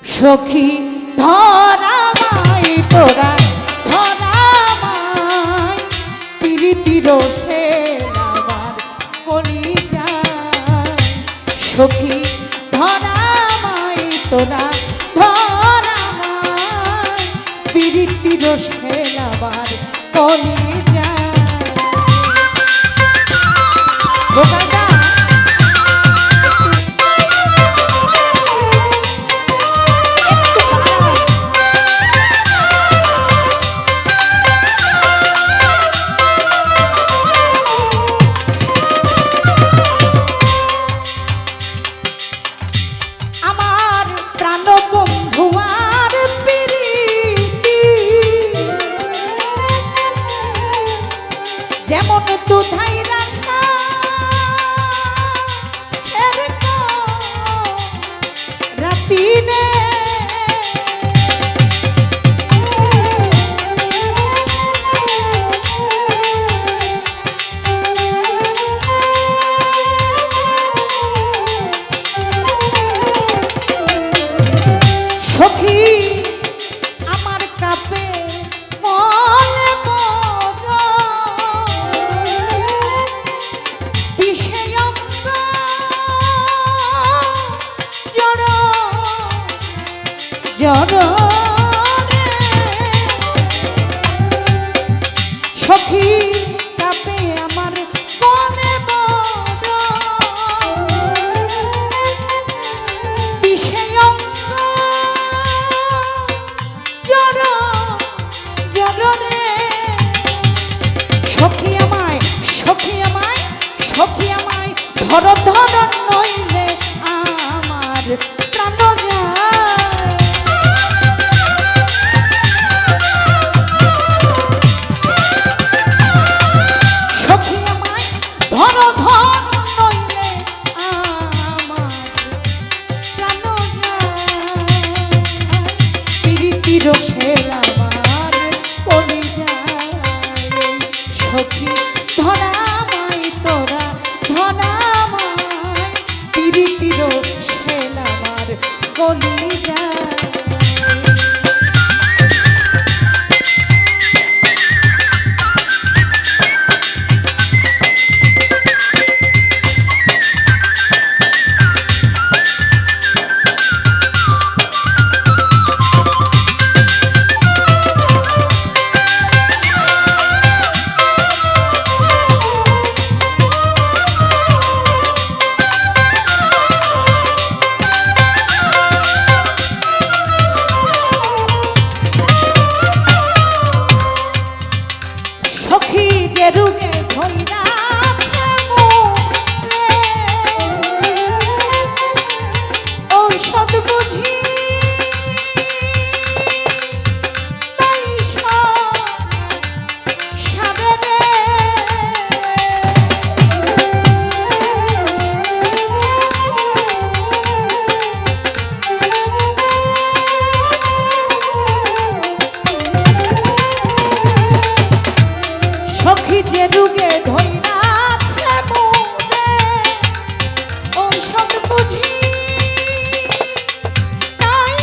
সখী ধরামাই তোরা ধরামাই প্রীতির সে আমার কলিজায় সখী ধরামাই তোরা ধরামাই প্রীতির সে আমার কলিজায় যেমন দুধাই রাস্তা রাতিনে সখী আমার কাপে সখী কাপে আমার মনে বড় বিষয় জড় জড় রে সখী আমায় সখী আমায় সখী আমায় ধর ধর নইলে আমার প্রাণ যায় সখী ধরামাই তোরা ধরামাই প্রীতির শেল আমার কলিজায় রুগে ভইরা ঔষধ বুঝি যে রুগে ধইরা আছে মোরে ঔষধ বুঝি তাই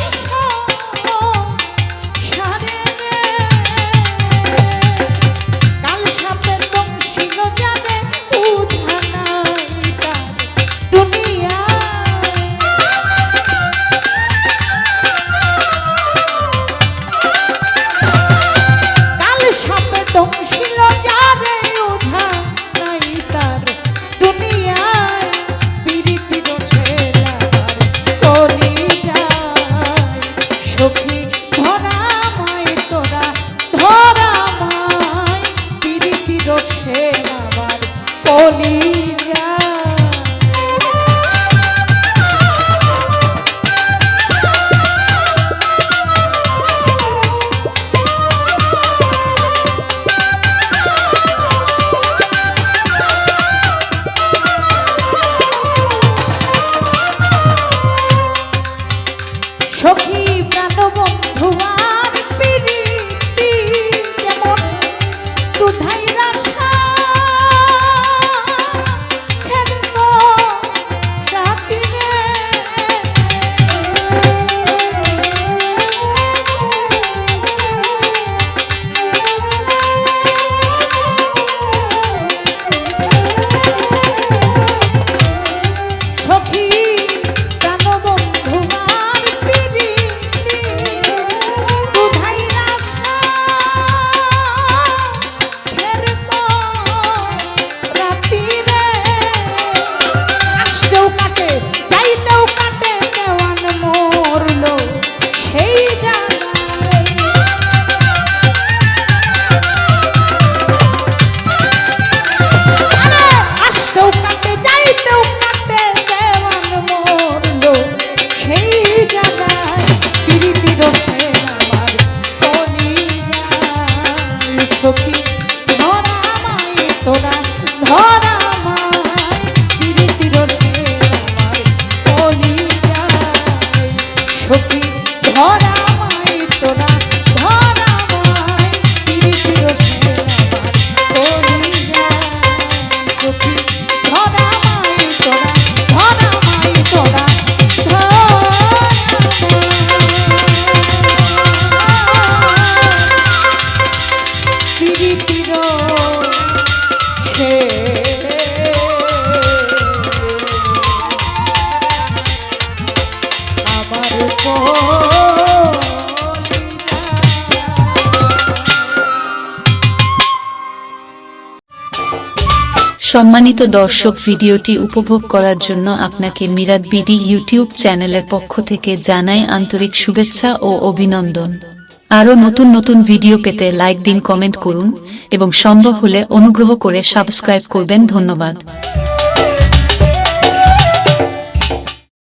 সারে রে কাল সাপে দংশিল যাবে বুঝা নাই তার দুনিয়া কাল সাপে দংশিল যাবে সখী ধরামাই তোরা ধরামাই প্রীতির শেল আমার কলিজায় সখী প্রাণবন্ধু আর প্রীতি যেমন দুধাই রাস্তা রাতিরে সম্মানিত দর্শক, ভিডিওটি উপভোগ করার জন্য আপনাকে মিরাত বিডি ইউটিউব চ্যানেলের পক্ষ থেকে জানাই আন্তরিক শুভেচ্ছা ও অভিনন্দন। আরও নতুন নতুন ভিডিও পেতে লাইক দিন, কমেন্ট করুন এবং সম্ভব হলে অনুগ্রহ করে সাবস্ক্রাইব করবেন। ধন্যবাদ।